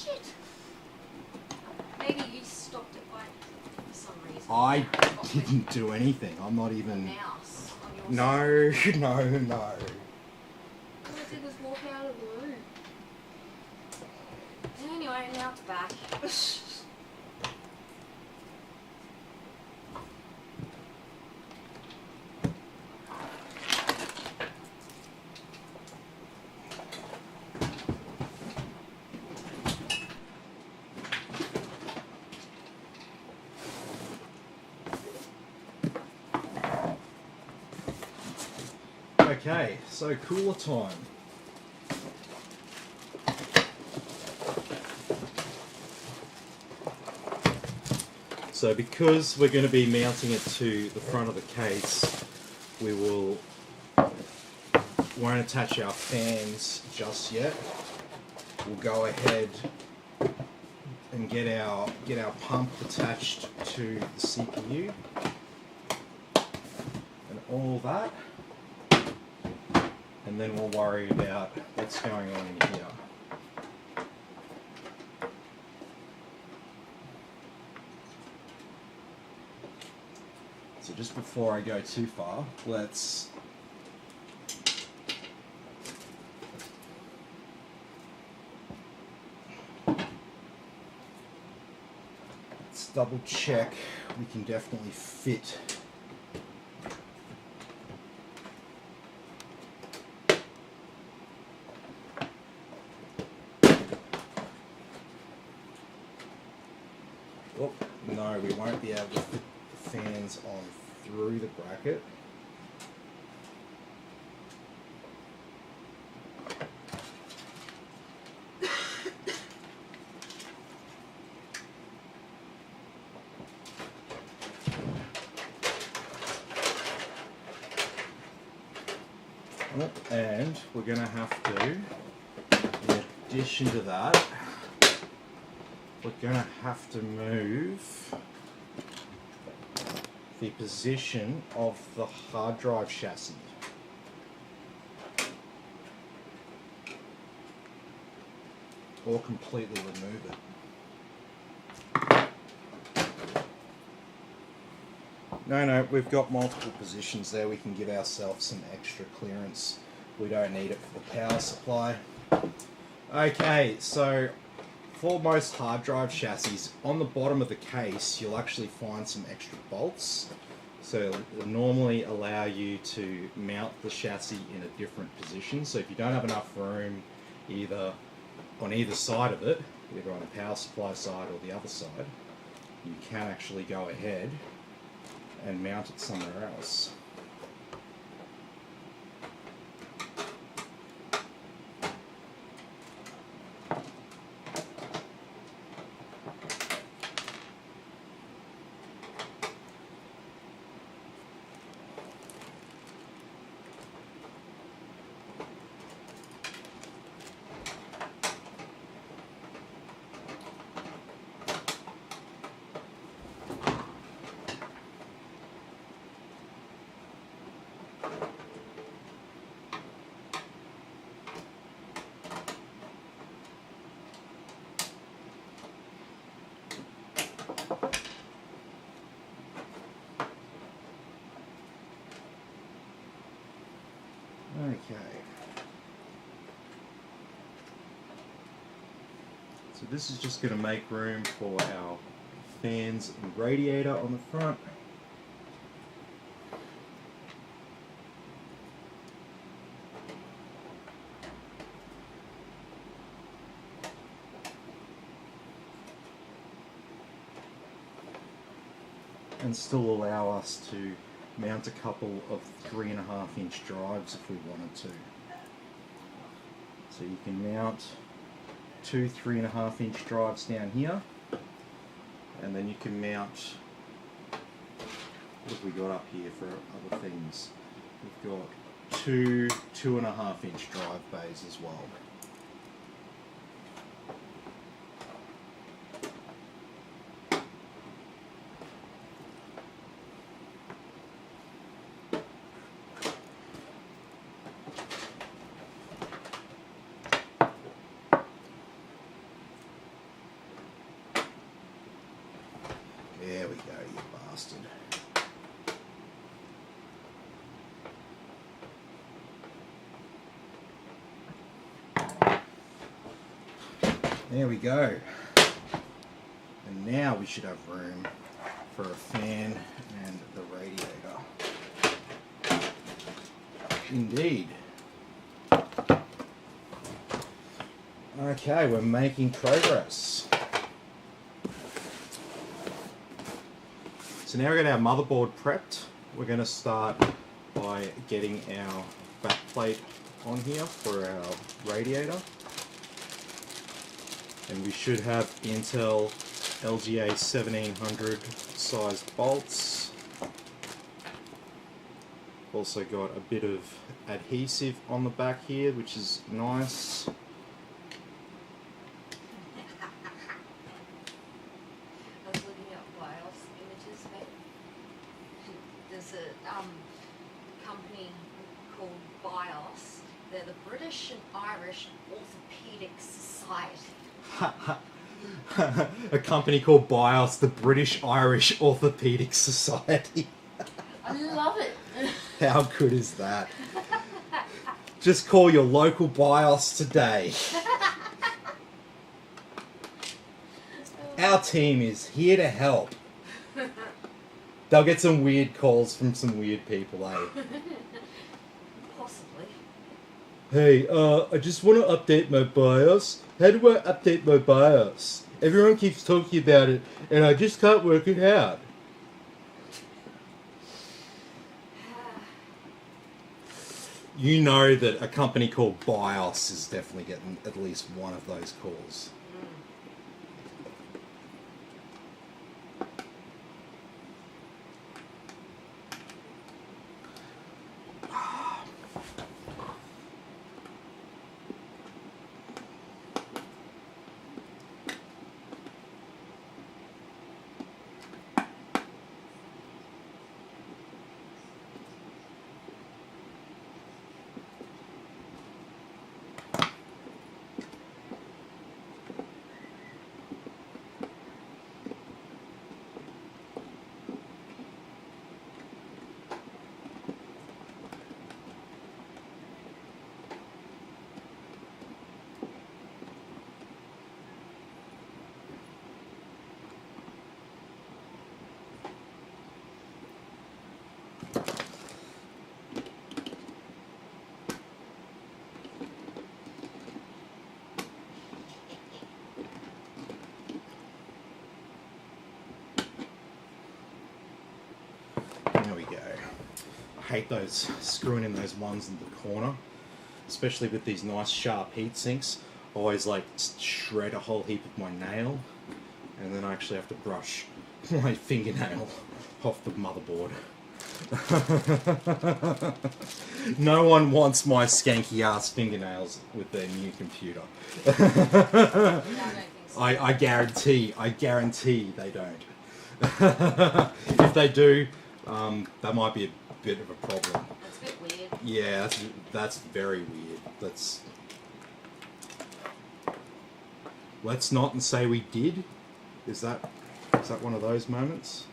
it. Maybe you stopped it by for some reason. I didn't do anything. I'm not even. Mouse on your No, side. no. All I did was walk out of the room. Anyway, now it's back. Okay, so cooler time. So because we're going to be mounting it to the front of the case, we won't attach our fans just yet. We'll go ahead and get our pump attached to the CPU and all that. And then we'll worry about what's going on in here. So just before I go too far, let's double check we can definitely fit . Oh, no, we won't be able to fit the fans on through the bracket. Oh, and we're going to have to, in addition to that, we're going to have to move the position of the hard drive chassis. Or completely remove it. No, we've got multiple positions there. We can give ourselves some extra clearance. We don't need it for the power supply. Okay, so for most hard drive chassis, on the bottom of the case, you'll actually find some extra bolts. So it'll normally allow you to mount the chassis in a different position. So if you don't have enough room on either side of it, either on the power supply side or the other side, you can actually go ahead and mount it somewhere else. Okay. So this is just going to make room for our fans and radiator on the front. And still allow us to mount a couple of 3.5-inch drives if we wanted to. So you can mount two 3.5-inch drives down here, and then you can mount, what have we got up here for other things? We've got two 2.5-inch drive bays as well. bastard. There we go. And now we should have room for a fan and the radiator. Indeed. Okay, we're making progress. So now we've got our motherboard prepped. We're going to start by getting our backplate on here for our radiator. And we should have Intel LGA 1700 sized bolts. Also got a bit of adhesive on the back here, which is nice. I was looking at BIOS images, mate. There's a company called BIOS. They're the British and Irish Orthopedic Society. A company called BIOS, the British Irish Orthopedic Society. I love it. How good is that? Just call your local BIOS today. Our team is here to help. They'll get some weird calls from some weird people, eh? Possibly. Hey, I just want to update my BIOS. How do I update my BIOS? Everyone keeps talking about it, and I just can't work it out. You know that a company called BIOS is definitely getting at least one of those calls. There we go. I hate those screwing in those ones in the corner, especially with these nice sharp heat sinks. I always like shred a whole heap of my nail, and then I actually have to brush my fingernail off the motherboard. No one wants my skanky ass fingernails with their new computer. No, I don't think so. I guarantee they don't. If they do, that might be a bit of a problem. That's a bit weird. Yeah, that's very weird. Let's not and say we did. Is that one of those moments?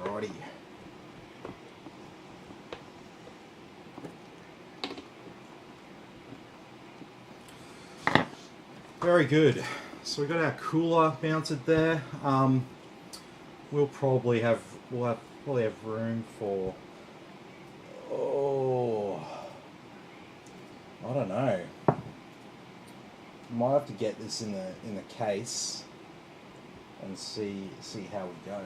Alrighty. Very good. So we got our cooler mounted there. We'll probably have room for, oh, I don't know, Might have to get this in the case and see how we go.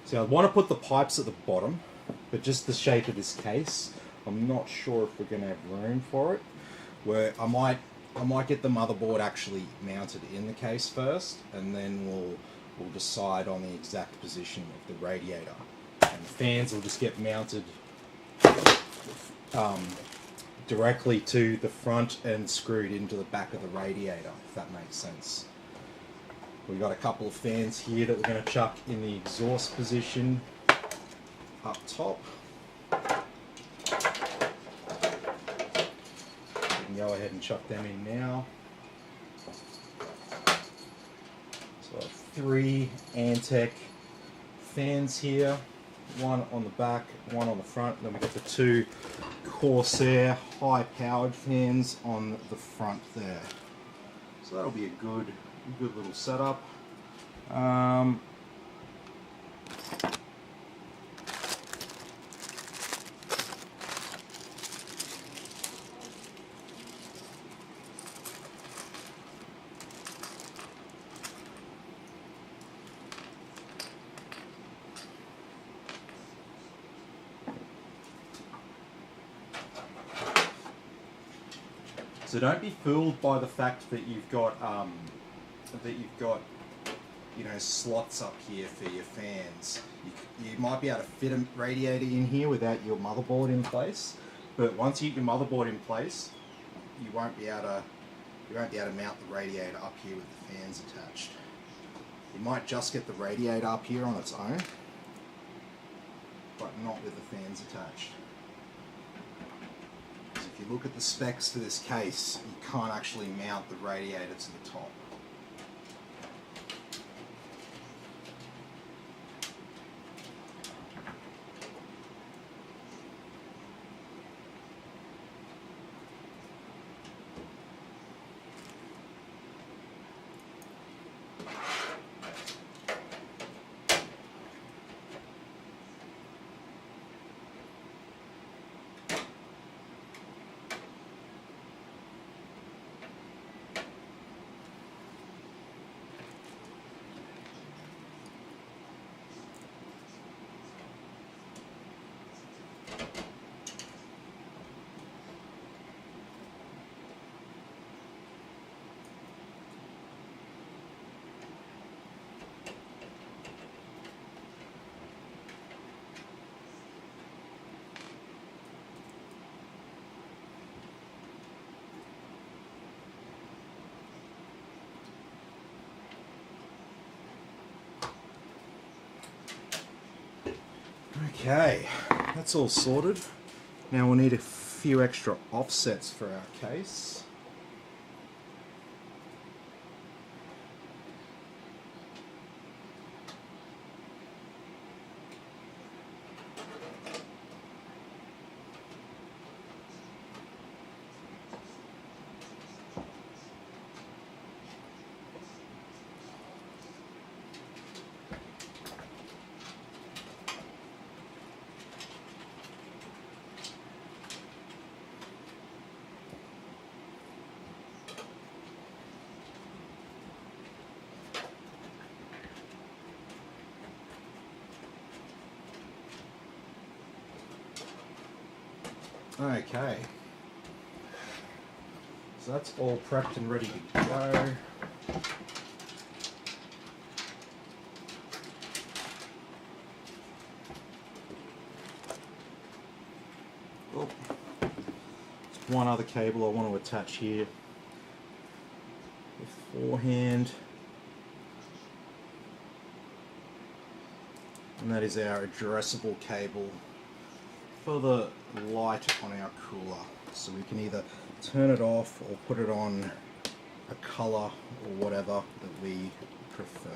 So I want to put the pipes at the bottom, but just the shape of this case, I'm not sure if we're going to have room for it. Where I might get the motherboard actually mounted in the case first, and then we'll decide on the exact position of the radiator. And the fans will just get mounted directly to the front and screwed into the back of the radiator, if that makes sense. We've got a couple of fans here that we're going to chuck in the exhaust position up top. We can go ahead and chuck them in now. So I have 3 Antec fans here, one on the back, one on the front, then we've got the 2 Corsair high-powered fans on the front there. So that'll be a good little setup. So don't be fooled by the fact that you've got you know, slots up here for your fans. You might be able to fit a radiator in here without your motherboard in place, but once you get your motherboard in place, you won't be able to mount the radiator up here with the fans attached. You might just get the radiator up here on its own, but not with the fans attached. So if you look at the specs for this case, you can't actually mount the radiator to the top. Okay, that's all sorted. Now we'll need a few extra offsets for our case. Okay, so that's all prepped and ready to go. Oh, there's one other cable I want to attach here beforehand, and that is our addressable cable for the light on our cooler, so we can either turn it off or put it on a color or whatever that we prefer.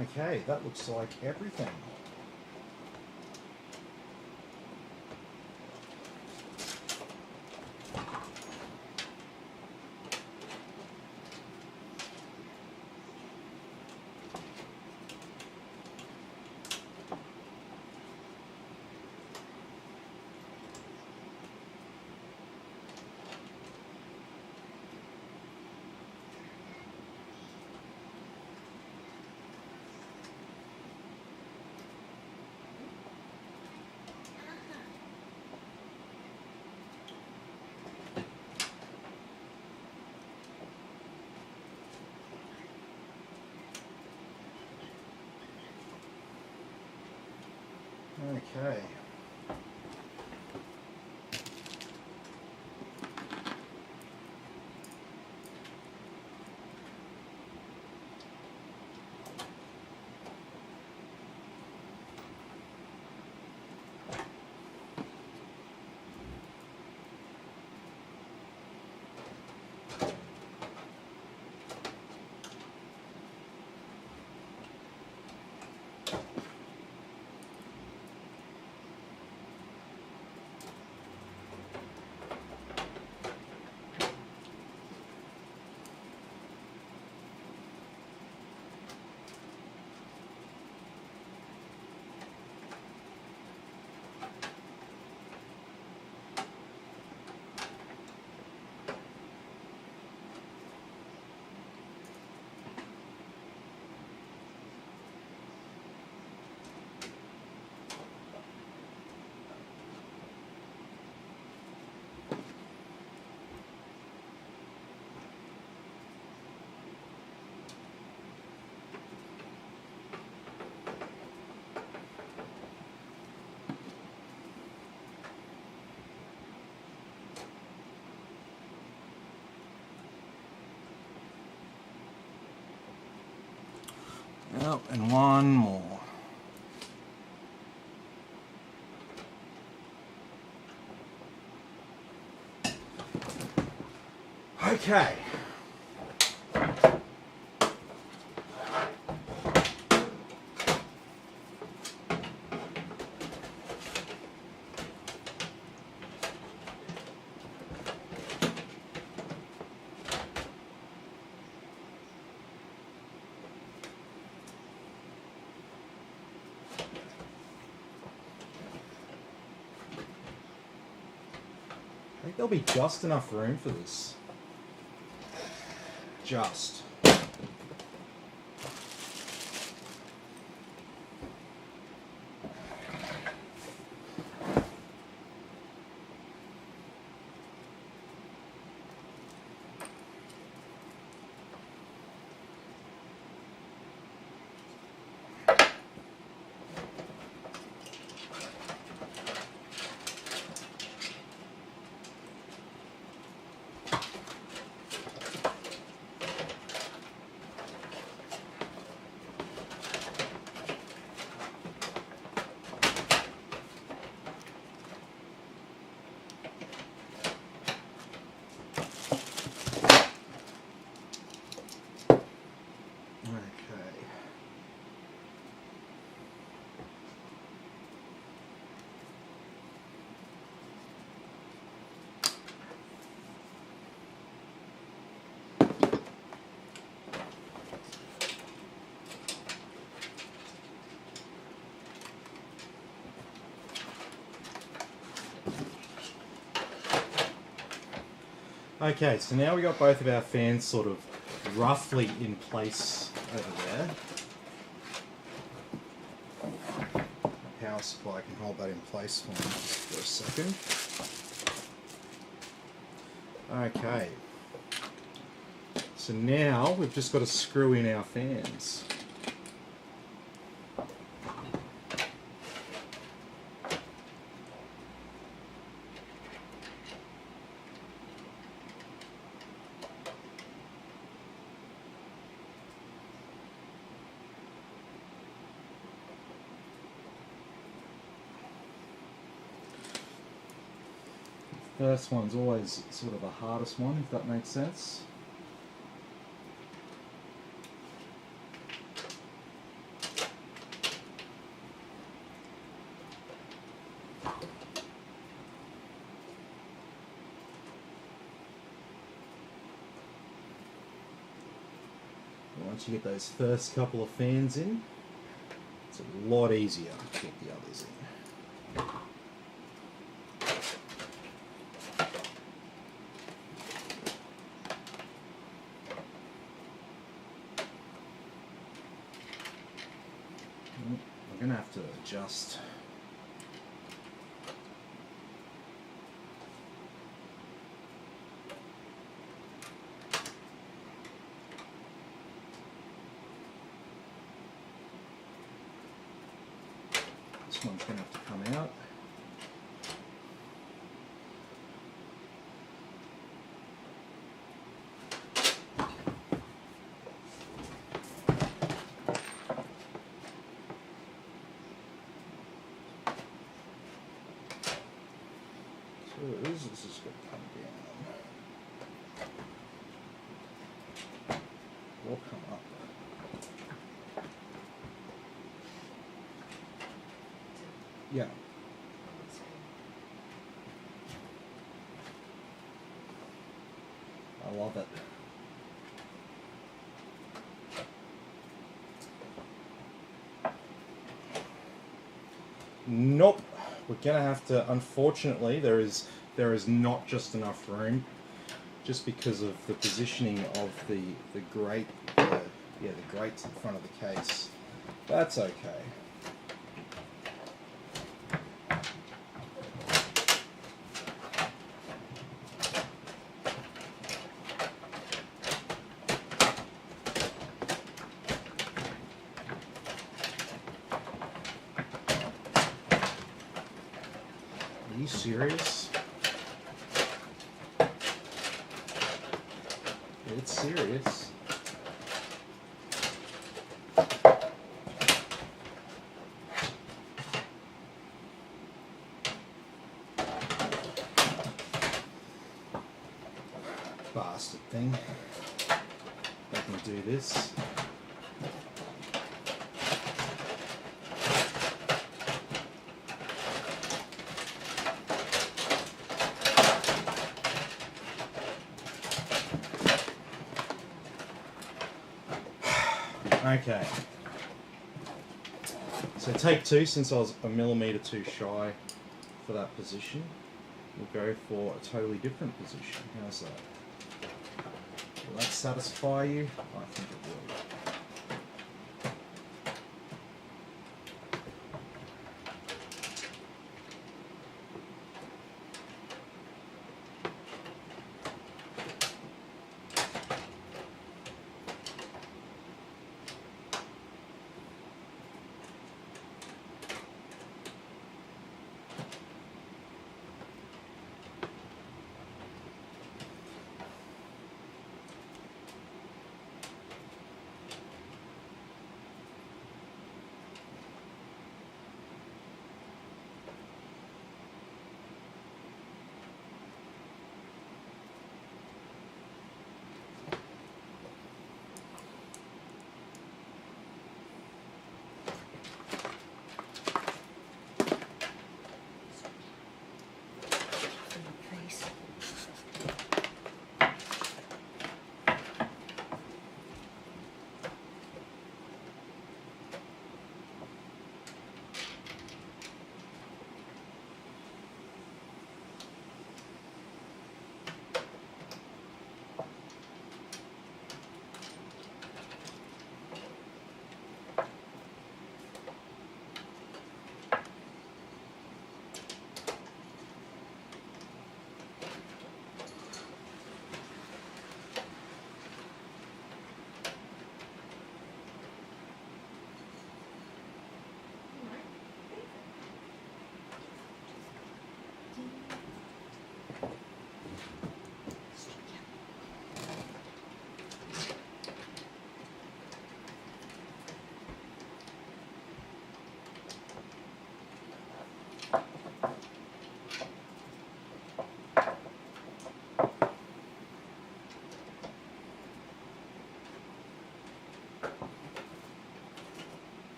Okay, that looks like everything. Okay. Oh, and one more. Okay. I think there'll be just enough room for this. Just. Okay. Okay, so now we got both of our fans sort of roughly in place over there. The power supply can hold that in place for me just for a second. Okay. So now we've just got to screw in our fans. First one's always sort of the hardest one, if that makes sense. once you get those first couple of fans in, it's a lot easier to get the others in. We're going to have to adjust. This one's going to have to come out. This is going to come down. Will come up. Yeah. I love it. Nope. We're going to have to, unfortunately, there is not just enough room, just because of the positioning of the grate, the grates in front of the case. That's okay. Are you serious? It's serious. Bastard thing. I can do this. Okay, so take two, since I was a millimetre too shy for that position, we'll go for a totally different position. How's that? Will that satisfy you? I think it will.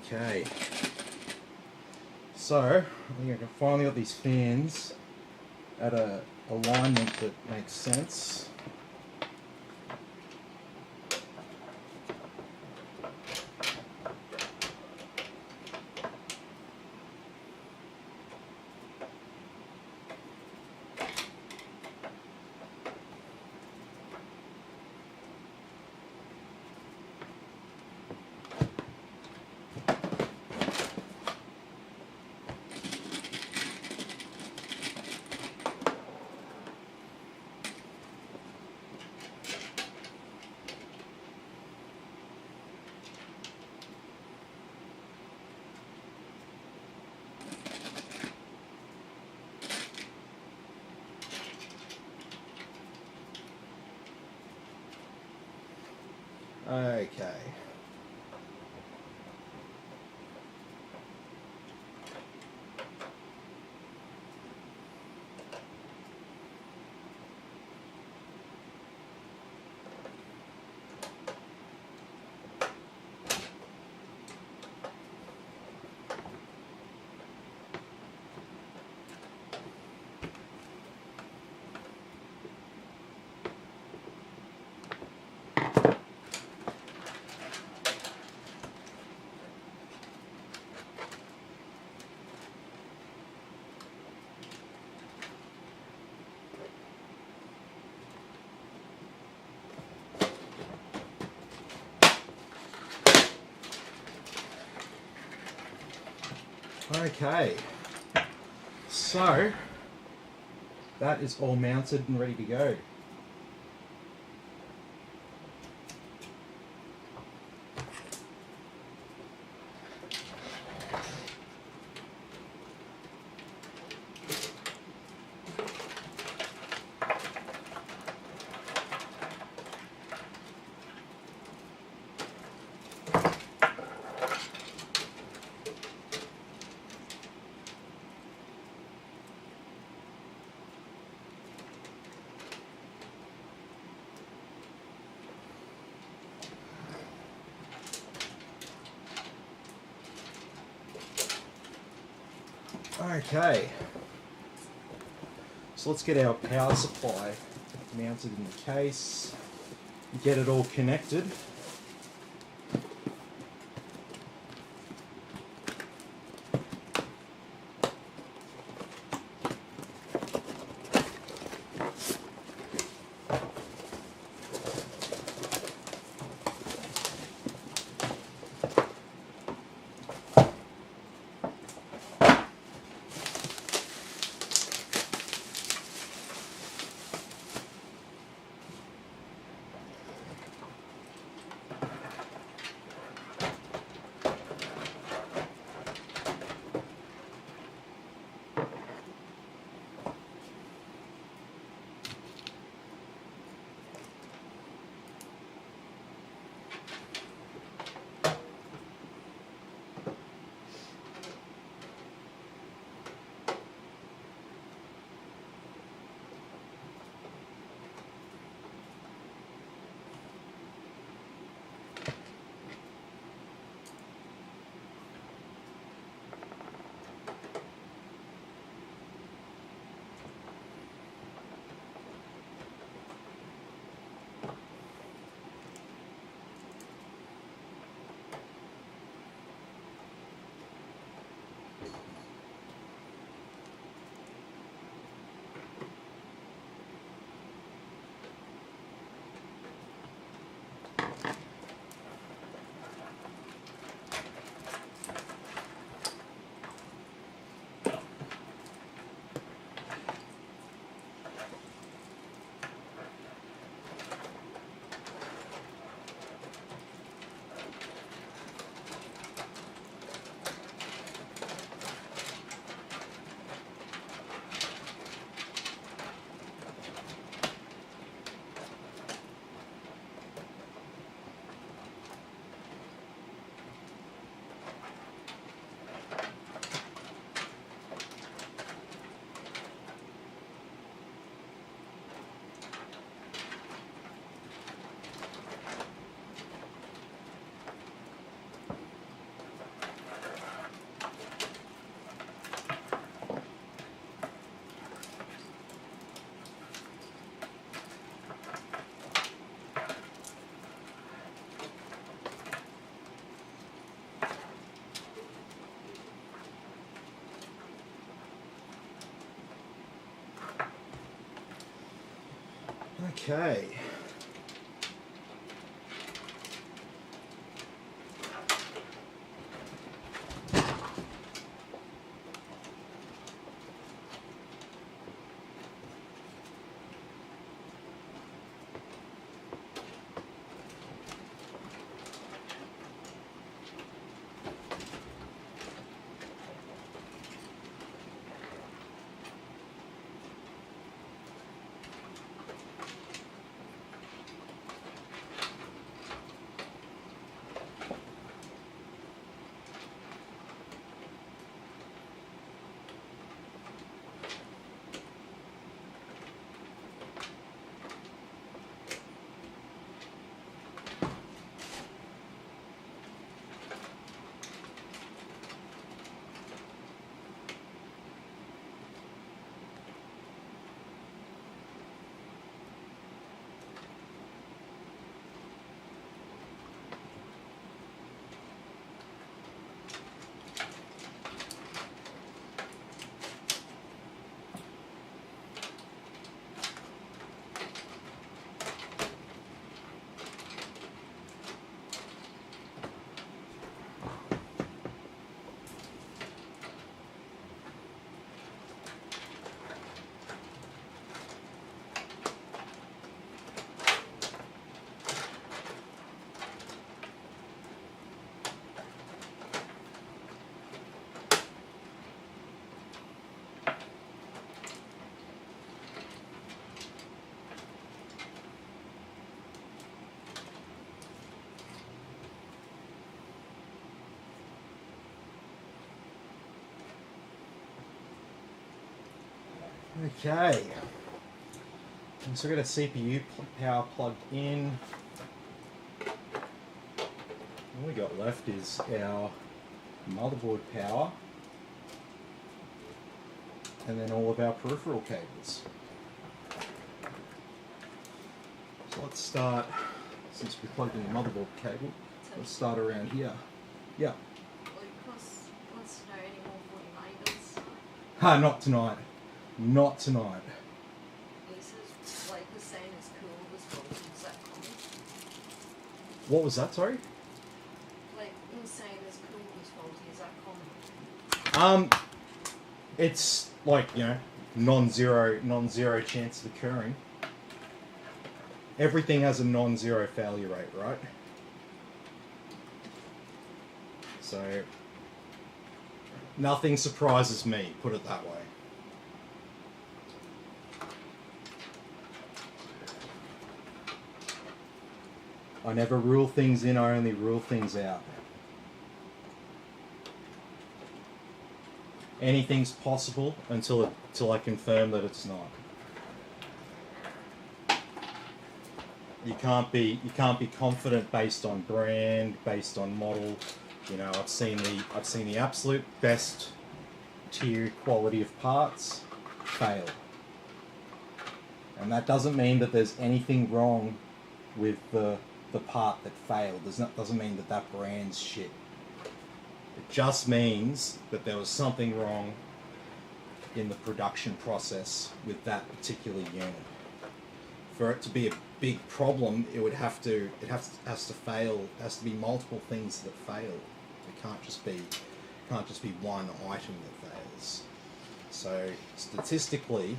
Okay. So, I think I can finally got these fans at a alignment that makes sense. Okay. Okay, so that is all mounted and ready to go. Okay, so let's get our power supply mounted in the case, get it all connected. Okay. Okay. So we've got a CPU power plugged in. All we got left is our motherboard power and then all of our peripheral cables. So let's start, since we plugged in the motherboard cable, let's start around here. Yeah. Lucas wants to know any more for your neighbours. Ha, not tonight. Not tonight. He says Blake was saying his cooler was faulty. Is that common? What was that, sorry? Blake was saying his cooler was faulty. Is that common? It's like, you know, non-zero chance of occurring. Everything has a non-zero failure rate, right? So nothing surprises me, put it that way. I never rule things in, I only rule things out. Anything's possible until I confirm that it's not. You can't be confident based on brand, based on model. You know, I've seen the absolute best tier quality of parts fail. And that doesn't mean that there's anything wrong with the part that failed. Doesn't mean that that brand's shit. It just means that there was something wrong in the production process with that particular unit. For it to be a big problem, it has to fail. It has to be multiple things that fail. It can't just be one item that fails. So statistically,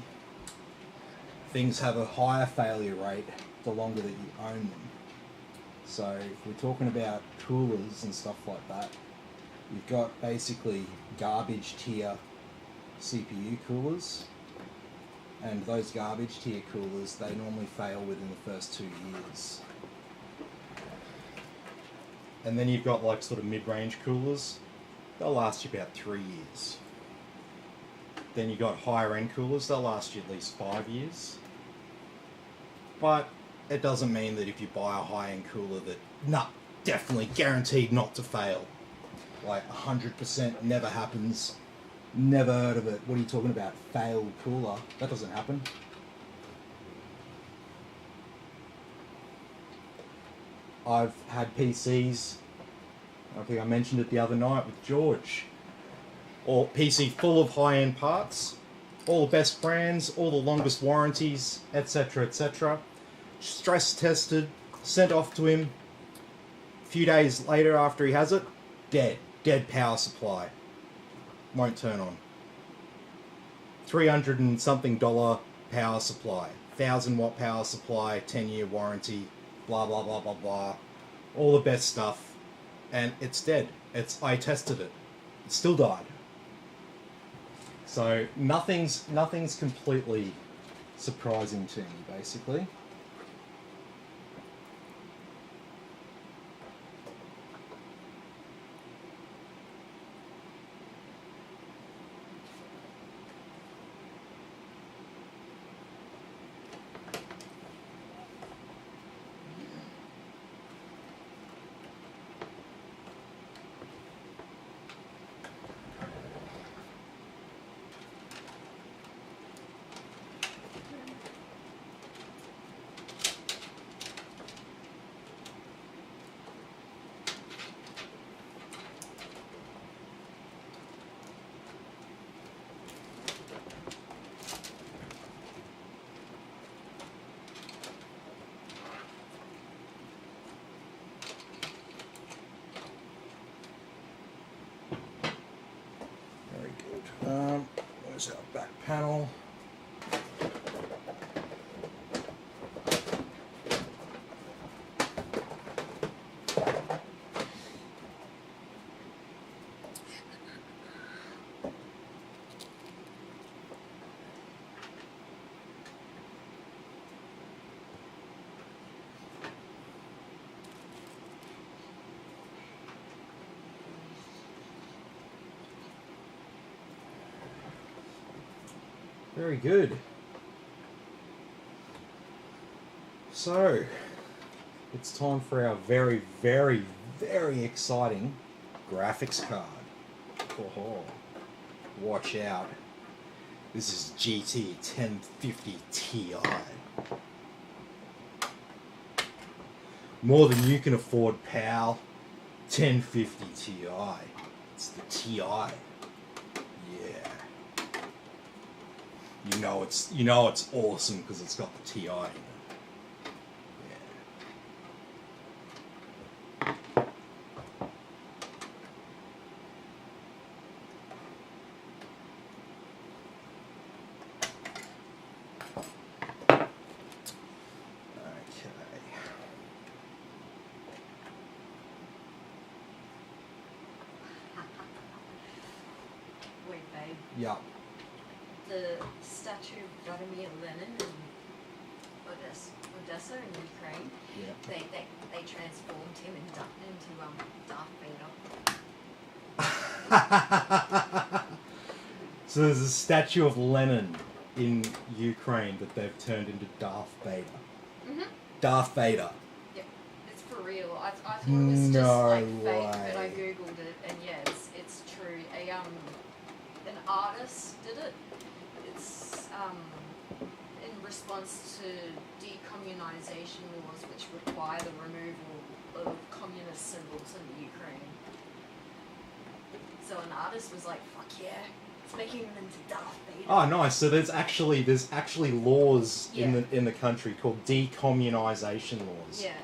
things have a higher failure rate the longer that you own them. So if we're talking about coolers and stuff like that, you've got basically garbage tier CPU coolers, and those garbage tier coolers, they normally fail within the first 2 years. And then you've got like sort of mid-range coolers, they'll last you about 3 years. Then you've got higher end coolers, they'll last you at least 5 years. But it doesn't mean that if you buy a high-end cooler that, definitely guaranteed not to fail. Like 100% never happens. Never heard of it. What are you talking about? Failed cooler? That doesn't happen. I've had PCs, I think I mentioned it the other night with George, or PC full of high-end parts, all the best brands, all the longest warranties, etc., etc. stress tested, sent off to him. A few days later after he has it, dead power supply. Won't turn on. $300 and something power supply. 1,000-watt power supply, 10-year warranty, blah, blah, blah, blah, blah. All the best stuff. And it's dead. I tested it. It still died. So nothing's completely surprising to me, basically. Where's our back panel? Very good. So, it's time for our very, very, very exciting graphics card. Oh, watch out. This is GTX 1050Ti. More than you can afford, pal. 1050 Ti. It's the Ti. Yeah. You know it's awesome because it's got the Ti in it. Wait, babe. Yeah. The statue of Vladimir Lenin in Odessa in Ukraine. Yeah. They transformed him into Darth Vader. So there's a statue of Lenin in Ukraine that they've turned into Darth Vader. Mhm. Darth Vader. Yep, it's for real. I thought it was just like fake, but I googled it, and yeah, it's true. An artist did it. It's in response to decommunization laws, which require the removal of communist symbols in the Ukraine. So an artist was like, "Fuck yeah, it's making him into Darth Vader." Oh, nice. So there's actually laws Yeah. in the country called decommunization laws. Yeah.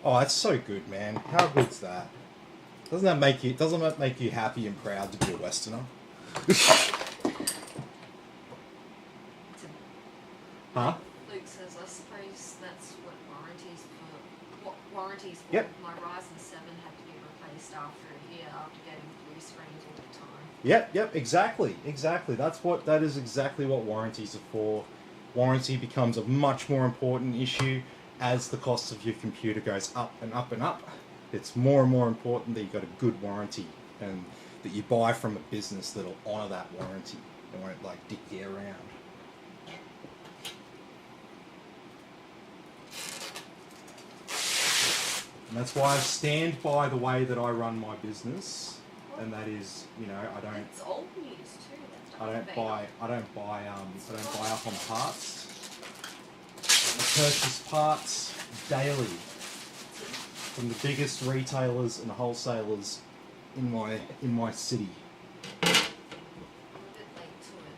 Oh, that's so good, man. How good's that? Doesn't that make you happy and proud to be a Westerner? Huh? Luke says, I suppose that's what warranties for. Yep. My Ryzen 7 had to be replaced after a year after getting blue screens all the time. Yep, exactly. That is exactly what warranties are for. Warranty becomes a much more important issue as the cost of your computer goes up and up and up. It's more and more important that you've got a good warranty and that you buy from a business that'll honour that warranty. They won't like dick you around. And that's why I stand by the way that I run my business, and that is, It's old news too. That's I don't buy up on parts. I purchase parts daily from the biggest retailers and wholesalers in my city. I'm a bit late to it.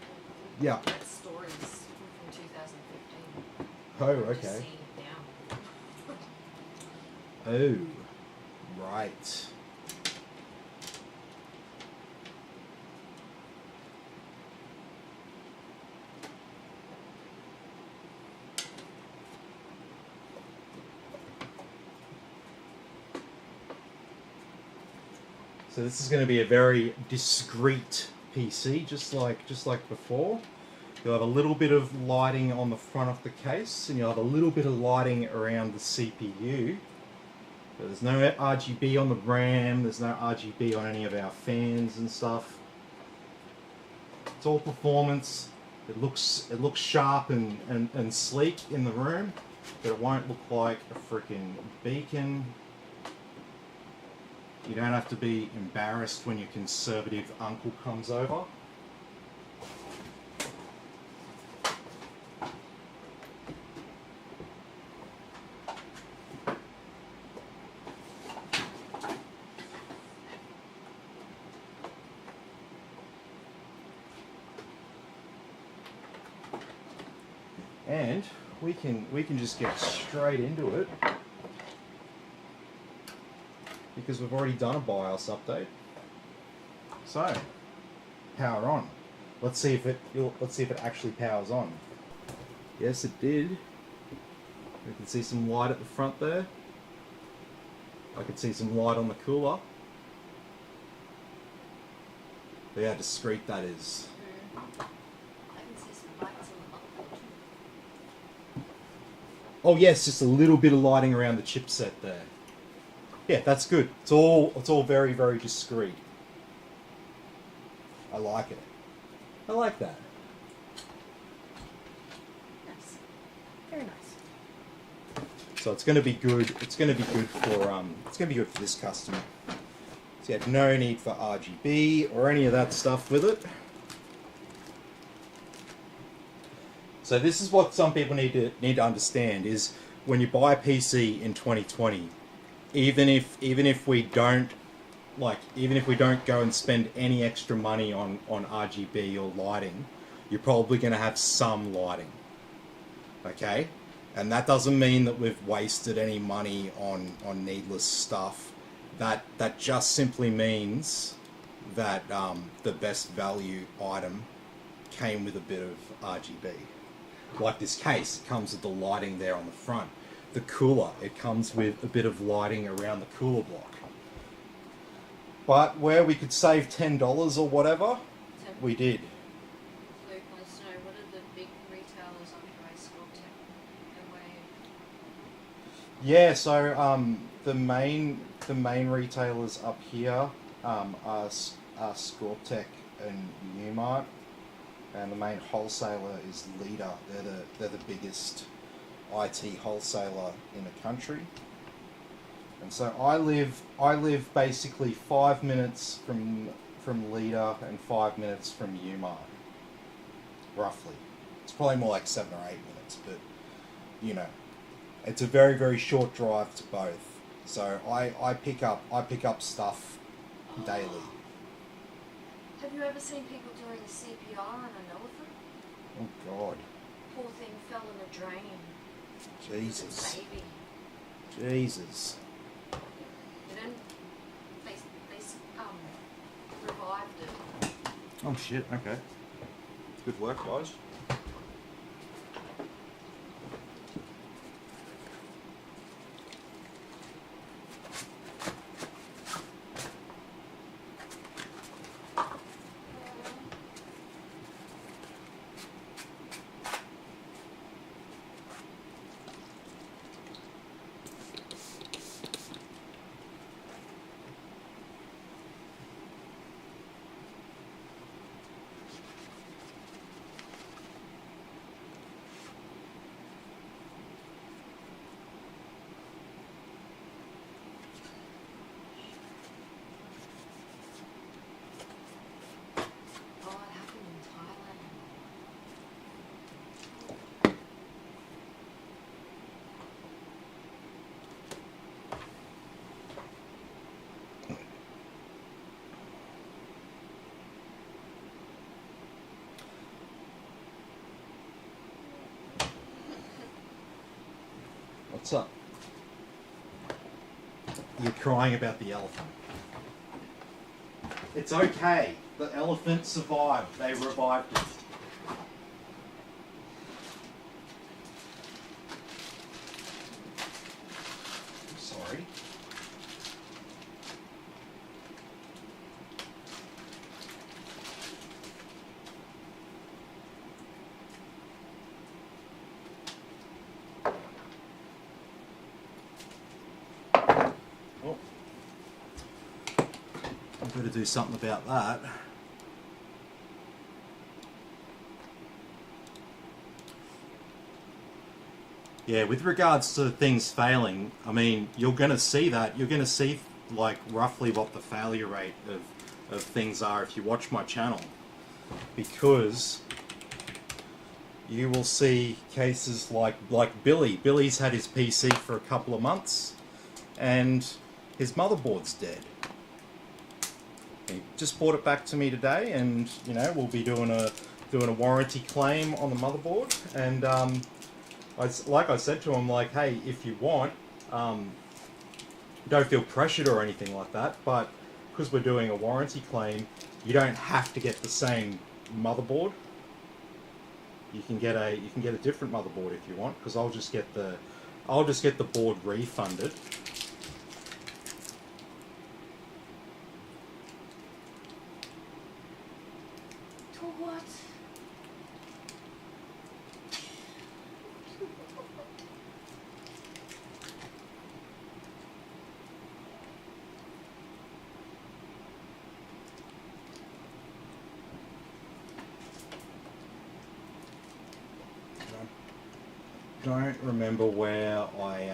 Yeah. That story's from 2015. Oh, I'm just okay. seeing it now. Oh, right. So this is going to be a very discreet PC, just like before. You'll have a little bit of lighting on the front of the case, and you'll have a little bit of lighting around the CPU. But there's no RGB on the RAM, there's no RGB on any of our fans and stuff. It's all performance. It looks sharp and sleek in the room, but it won't look like a freaking beacon. You don't have to be embarrassed when your conservative uncle comes over. And we can just get straight into it because we've already done a BIOS update. So, power on. Let's see if it actually powers on. Yes, it did. We can see some light at the front there. I can see some light on the cooler. Look how discreet that is. Oh yes, just a little bit of lighting around the chipset there. Yeah, that's good. It's all very, very discreet. I like it. I like that. Nice. Very nice. So it's going to be good. It's going to be good for this customer. So you have no need for RGB or any of that stuff with it. So this is what some people need to understand is when you buy a PC in 2020, even if we don't go and spend any extra money on RGB or lighting, you're probably going to have some lighting. Okay? And that doesn't mean that we've wasted any money on needless stuff. That just simply means that the best value item came with a bit of RGB. Like this case, it comes with the lighting there on the front. The cooler, it comes with a bit of lighting around the cooler block. But where we could save $10 or whatever, we did. Luke wants to know, what are the big retailers on your Sculptec and where? Yeah, so the main retailers up here are Sculptec and Newmart. And the main wholesaler is Leader. They're the biggest IT wholesaler in the country. And so I live basically 5 minutes from Leader and 5 minutes from Newmart, roughly. It's probably more like 7 or 8 minutes, but you know, it's a very, very short drive to both. So I pick up stuff daily. Have you ever seen people doing a CPR on an elephant? Oh God. Poor thing fell in a drain. Jesus. Baby. Jesus. Then they revived it. Oh shit, okay. Good work, guys. What's up? you're crying about the elephant. It's okay. The elephant survived. They revived it. Sorry. Oh. I've got to do something about that. Yeah, with regards to things failing, I mean, you're going to see that. You're going to see, like, roughly what the failure rate of things are if you watch my channel. Because you will see cases like Billy. Billy's had his PC for a couple of months, and his motherboard's dead. He just brought it back to me today, and, you know, we'll be doing a warranty claim on the motherboard, and like I said to him, like, hey, if you want, don't feel pressured or anything like that, but because we're doing a warranty claim, you don't have to get the same motherboard. You can get a different motherboard if you want, because I'll just get the board refunded. To what? I don't remember where I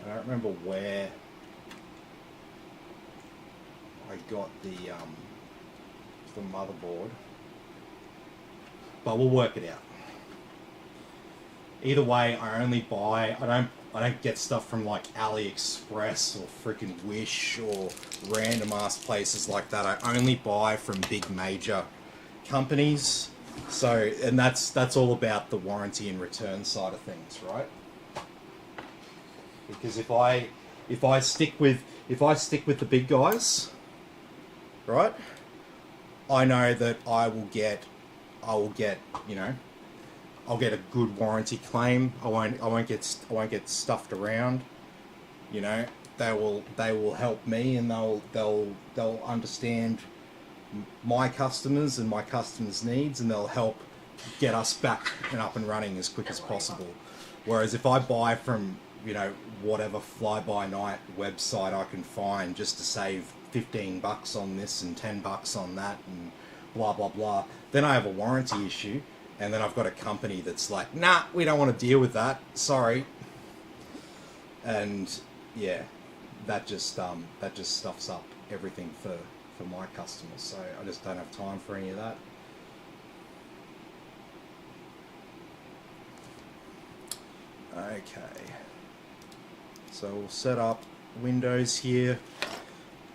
don't remember where I got the motherboard, but we'll work it out. Either way, I only buy. I don't get stuff from like AliExpress or freaking Wish or random ass places like that. I only buy from big major companies. So, and that's all about the warranty and return side of things, right? Because if I stick with the big guys, right? I know that I will get, you know, I'll get a good warranty claim. I won't get stuffed around. You know, they will help me, and they'll understand my customers and my customers' needs, and they'll help get us back and up and running as quick as possible. Whereas if I buy from, you know, whatever fly-by-night website I can find just to save $15 on this and $10 on that and blah blah blah, then I have a warranty issue, and then I've got a company that's like, nah, we don't want to deal with that, sorry. And yeah, that just stuffs up everything for my customers, so I just don't have time for any of that. Okay, so we'll set up Windows here.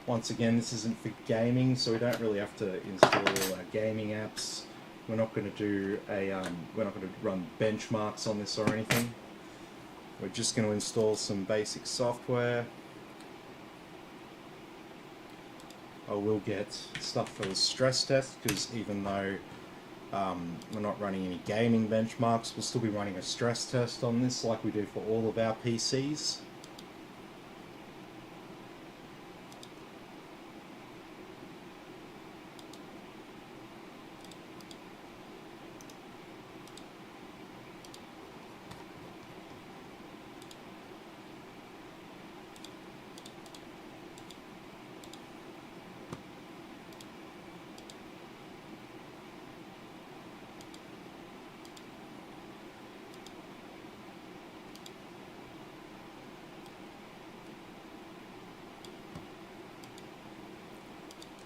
Once again, this isn't for gaming, so we don't really have to install gaming apps. We're not going to do we're not going to run benchmarks on this or anything. We're just going to install some basic software. I will get stuff for the stress test, because even though we're not running any gaming benchmarks, we'll still be running a stress test on this like we do for all of our PCs.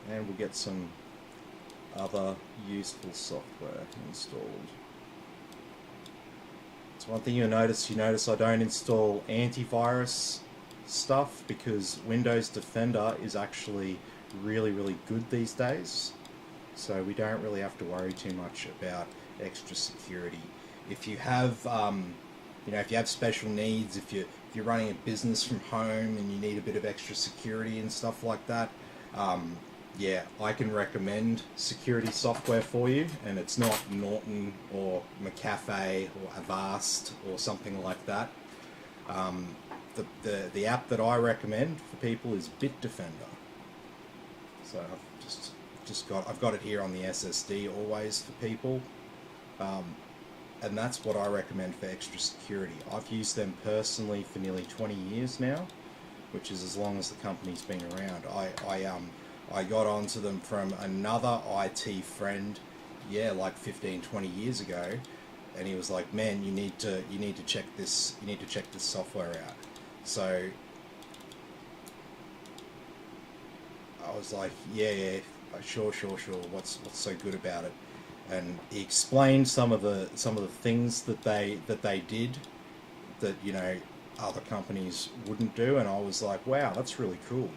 And we'll get some other useful software installed. So one thing you notice I don't install antivirus stuff, because Windows Defender is actually really good these days. So we don't really have to worry too much about extra security. If you have you know, if you have special needs, if you're running a business from home and you need a bit of extra security and stuff like that, yeah, I can recommend security software for you, and it's not Norton or McAfee or Avast or something like that. The app that I recommend for people is Bitdefender. So I've got it here on the SSD always for people, and that's what I recommend for extra security. I've used them personally for nearly 20 years now, which is as long as the company's been around. I got onto them from another IT friend, yeah, like 15, 20 years ago, and he was like, "Man, you need to check this software out." So I was like, "Yeah, sure. What's so good about it?" And he explained some of the things that they did that, you know, other companies wouldn't do, and I was like, "Wow, that's really cool."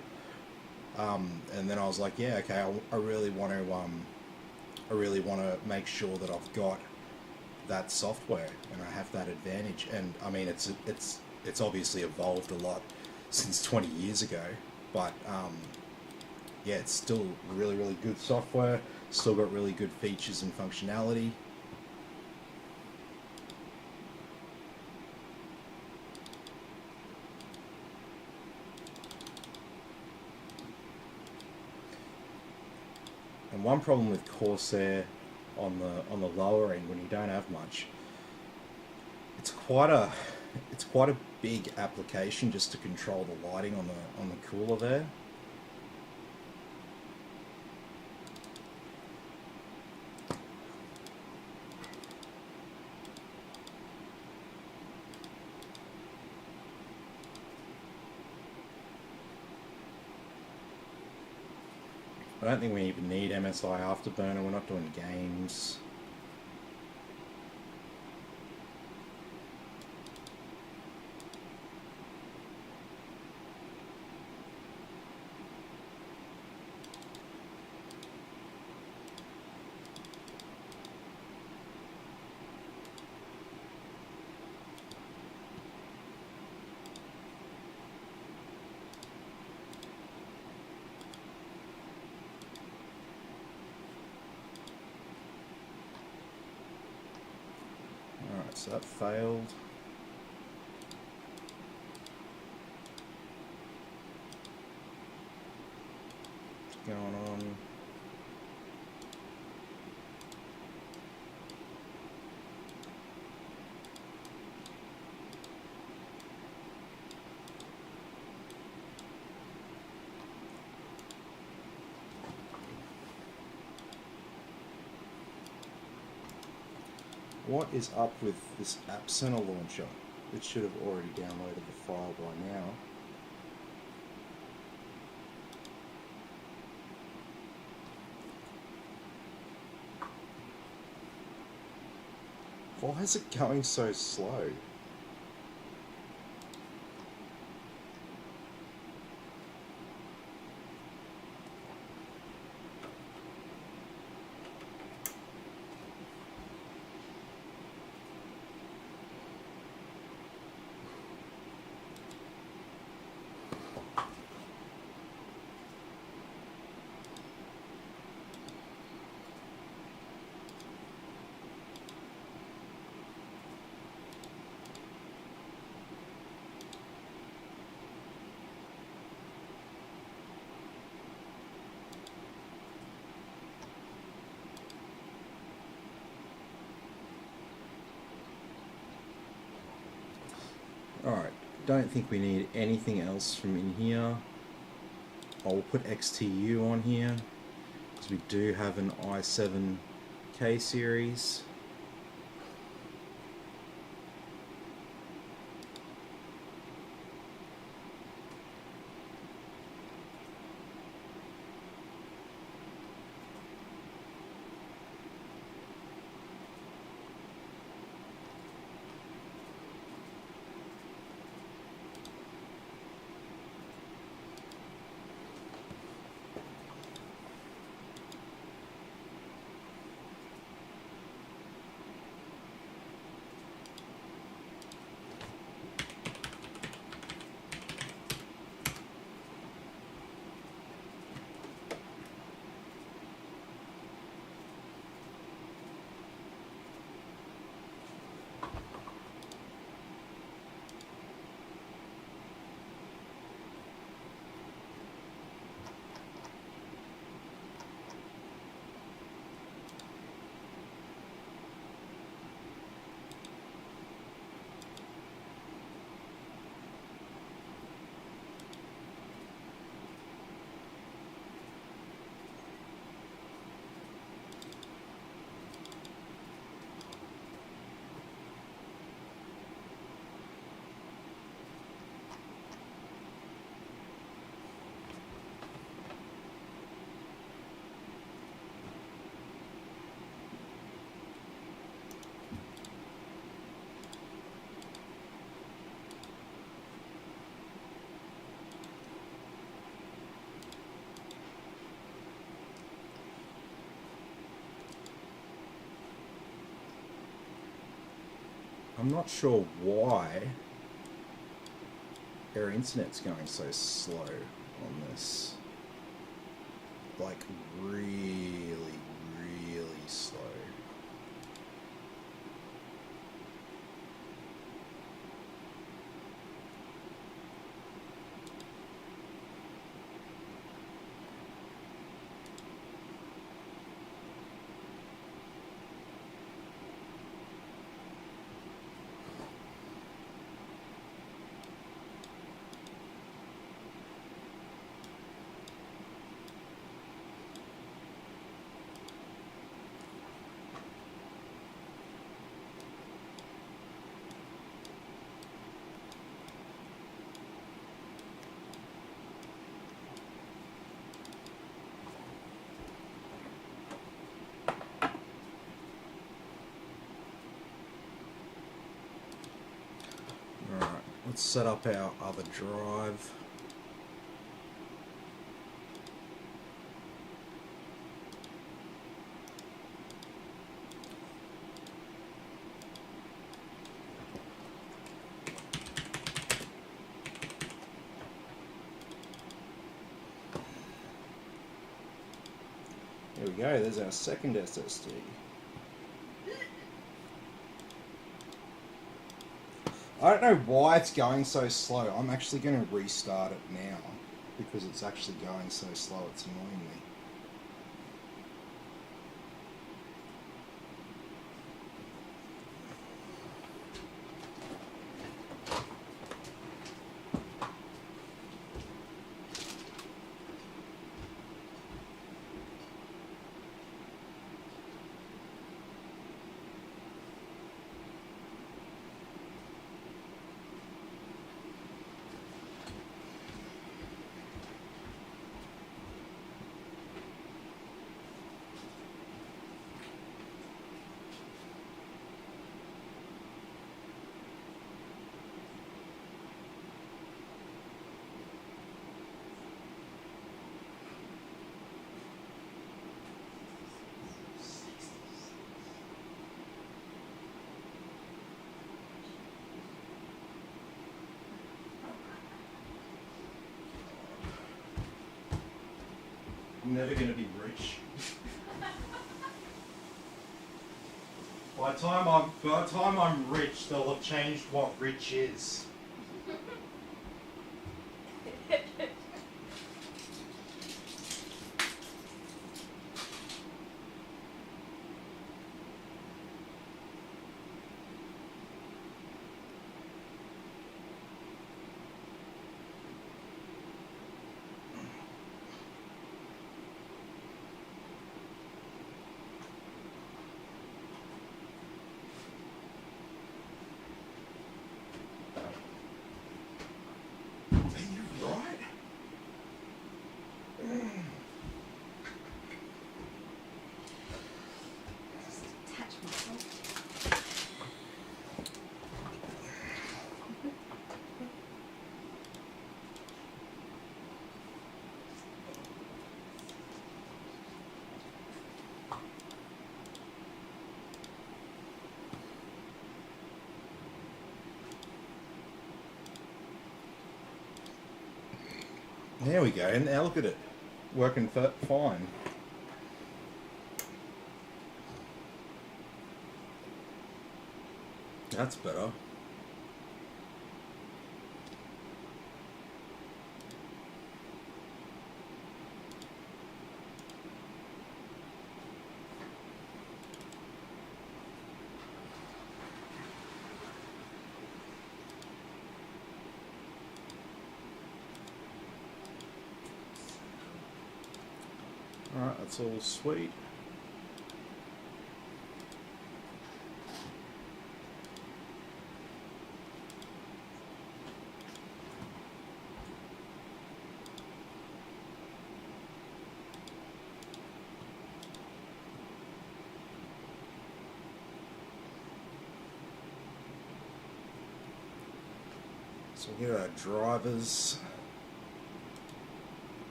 And then I was like, "Yeah, okay, I really want to make sure that I've got that software and I have that advantage." And I mean, it's obviously evolved a lot since 20 years ago, but yeah, it's still really good software. Still got really good features and functionality. And one problem with Corsair on the lower end, when you don't have much, it's quite a big application just to control the lighting on the cooler there. I don't think we even need MSI Afterburner. We're not doing games. Alright, so that failed. What's going on? What is up with this App Center launcher? It should have already downloaded the file by now. Why is it going so slow? Alright, don't think we need anything else from in here. I'll put XTU on here, because we do have an i7K series. I'm not sure why our internet's going so slow on this. Like really, really slow. Alright, let's set up our other drive. There we go, there's our second SSD. I don't know why it's going so slow. I'm actually going to restart it now because it's actually going so slow, it's annoying me. I'm never going to be rich. By the time I'm rich, they'll have changed what rich is. There we go, and now look at it, working fine. That's better. Alright, that's all sweet. So we'll get our drivers,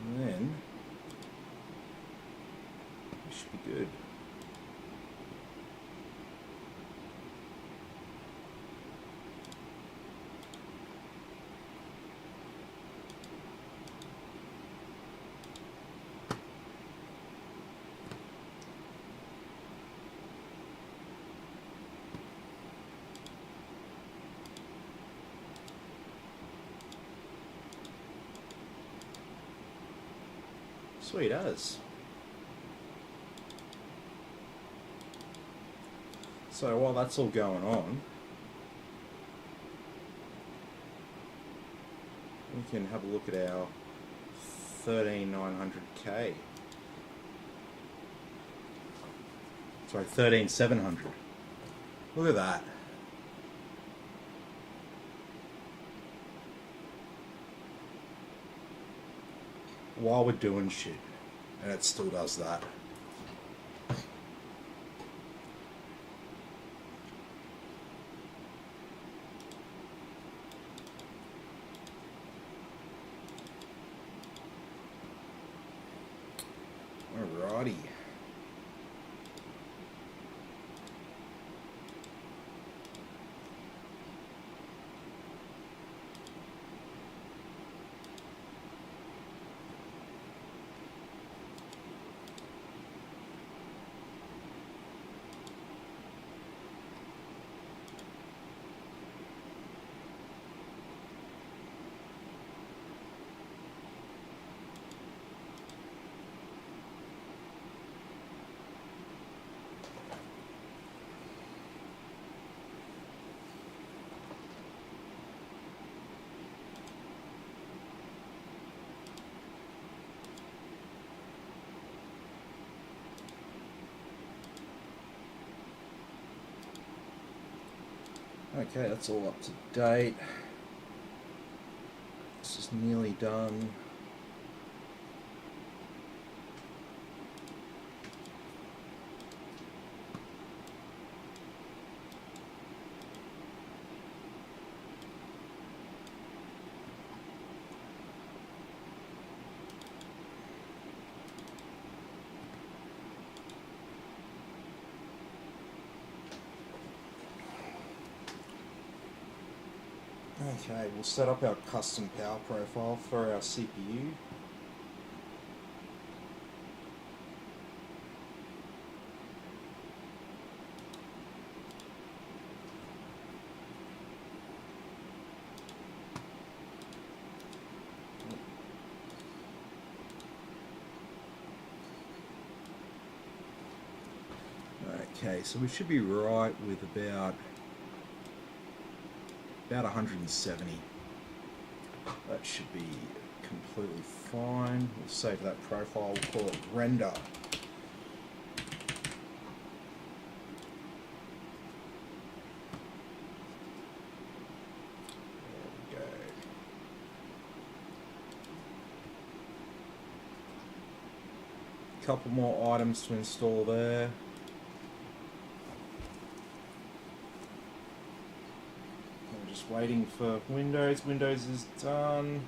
and then we should be good. Sweet as. So while that's all going on, we can have a look at our 13900K. Sorry, 13700. Look at that. While we're doing shit, and it still does that. Alrighty. Okay, that's all up to date. This is nearly done. Okay, we'll set up our custom power profile for our CPU. Okay, so we should be right with about 170. That should be completely fine. We'll save that profile, we'll call it render. There we go. Couple more items to install there. Waiting for Windows. Windows is done.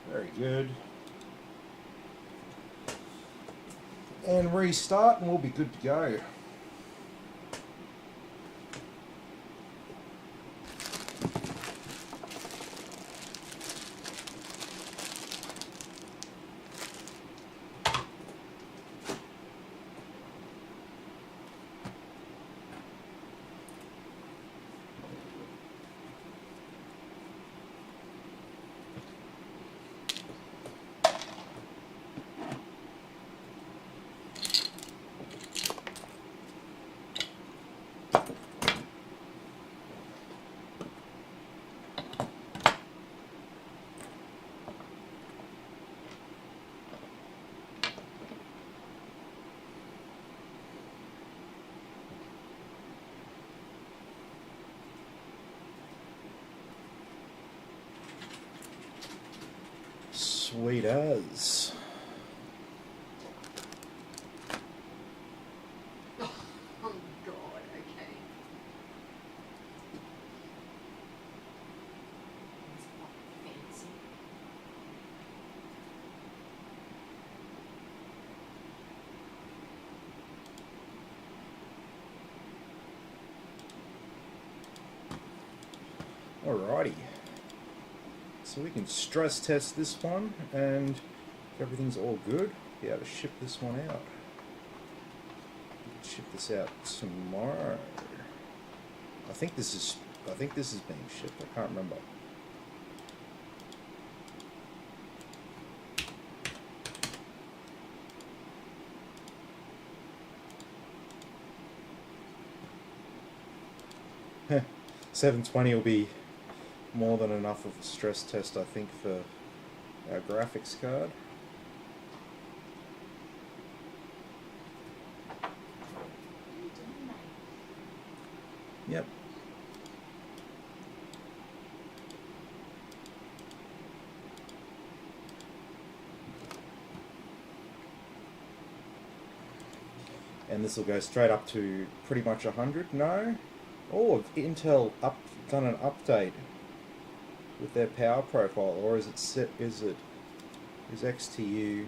Very good. And restart and we'll be good to go. Sweet as. Oh God, okay. That's quite fancy. Alrighty. So we can stress test this one, and if everything's all good, be able to ship this one out. ship this out tomorrow. I think this is being shipped. I can't remember. Heh. 720 will be more than enough of a stress test, I think, for our graphics card. Yep. And this will go straight up to pretty much 100. No? Oh, Intel done an update with their power profile, or is XTU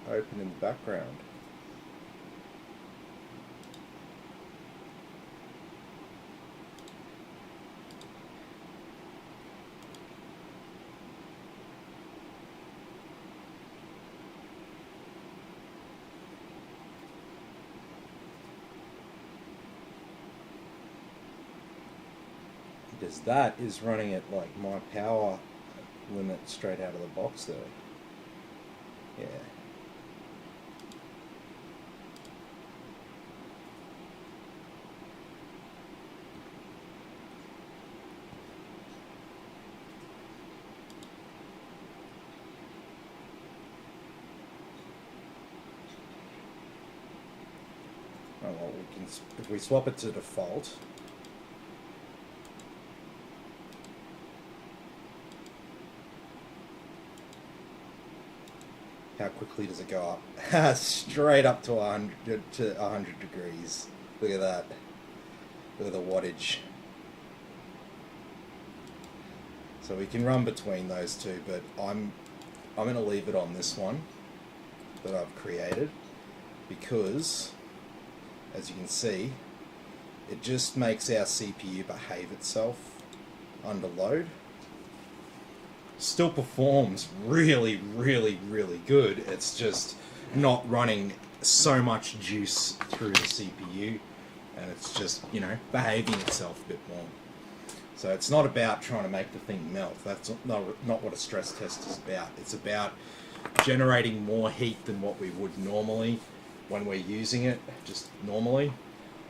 open in the background? Because that is running at like my power limit straight out of the box there. Yeah. Oh, well, if we swap it to default. How quickly does it go up? Straight up to 100 degrees. Look at that. Look at the wattage. So we can run between those two, but I'm going to leave it on this one that I've created because, as you can see, it just makes our CPU behave itself under load. Still performs really, really, really good. It's just not running so much juice through the CPU, and it's just, you know, behaving itself a bit more. So it's not about trying to make the thing melt. That's not what a stress test is about. It's about generating more heat than what we would normally when we're using it, just normally.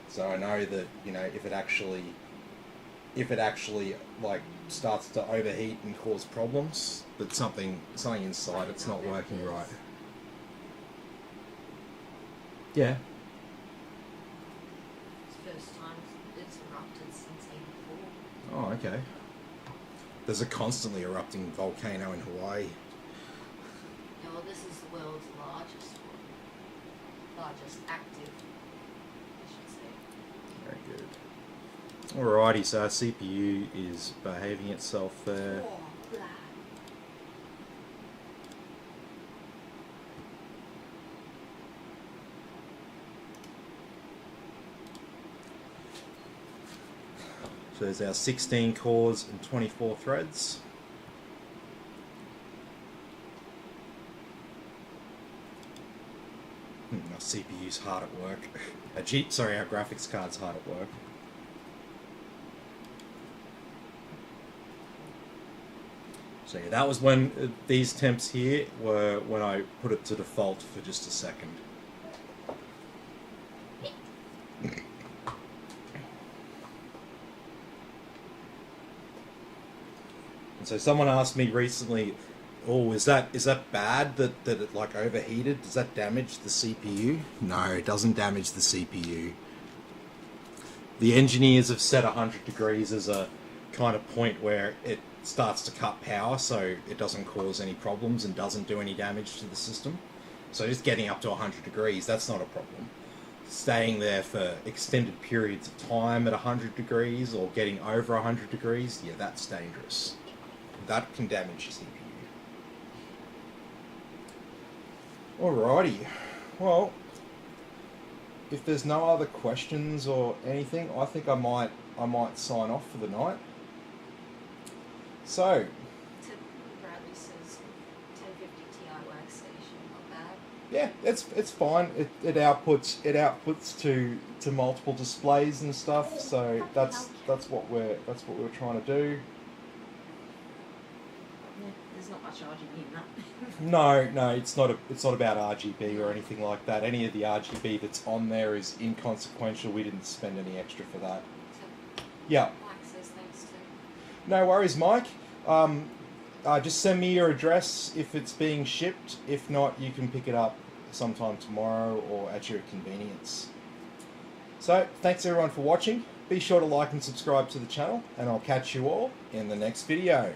So I know that, you know, if it actually like starts to overheat and cause problems, that something inside it's not working right. Yeah. It's the first time it's erupted since '84. Oh, okay. There's a constantly erupting volcano in Hawaii. Yeah, well, this is the world's largest active, I should say. Very good. Alrighty, so our CPU is behaving itself there. Oh, look at that. So there's our 16 cores and 24 threads. Our CPU's hard at work. Our graphics card's hard at work. So yeah, that was when these temps here were when I put it to default for just a second. And so someone asked me recently, "Oh, is that bad that it like overheated? Does that damage the CPU?" No, it doesn't damage the CPU. The engineers have set 100 degrees as a kind of point where it starts to cut power, so it doesn't cause any problems and doesn't do any damage to the system. So just getting up to 100 degrees, that's not a problem. Staying there for extended periods of time at 100 degrees or getting over 100 degrees, yeah, that's dangerous. That can damage your CPU. Alrighty, well, if there's no other questions or anything, I think I might sign off for the night. So, Bradley says 1050 Ti workstation, not bad. Yeah, it's fine. It outputs to multiple displays and stuff. So that's what we're trying to do. Yeah, there's not much RGB in that. No, it's not about RGB or anything like that. Any of the RGB that's on there is inconsequential. We didn't spend any extra for that. Yeah. Mike says thanks too. No worries, Mike. Just send me your address if it's being shipped. If not, you can pick it up sometime tomorrow or at your convenience. So, thanks everyone for watching. Be sure to like and subscribe to the channel, and I'll catch you all in the next video.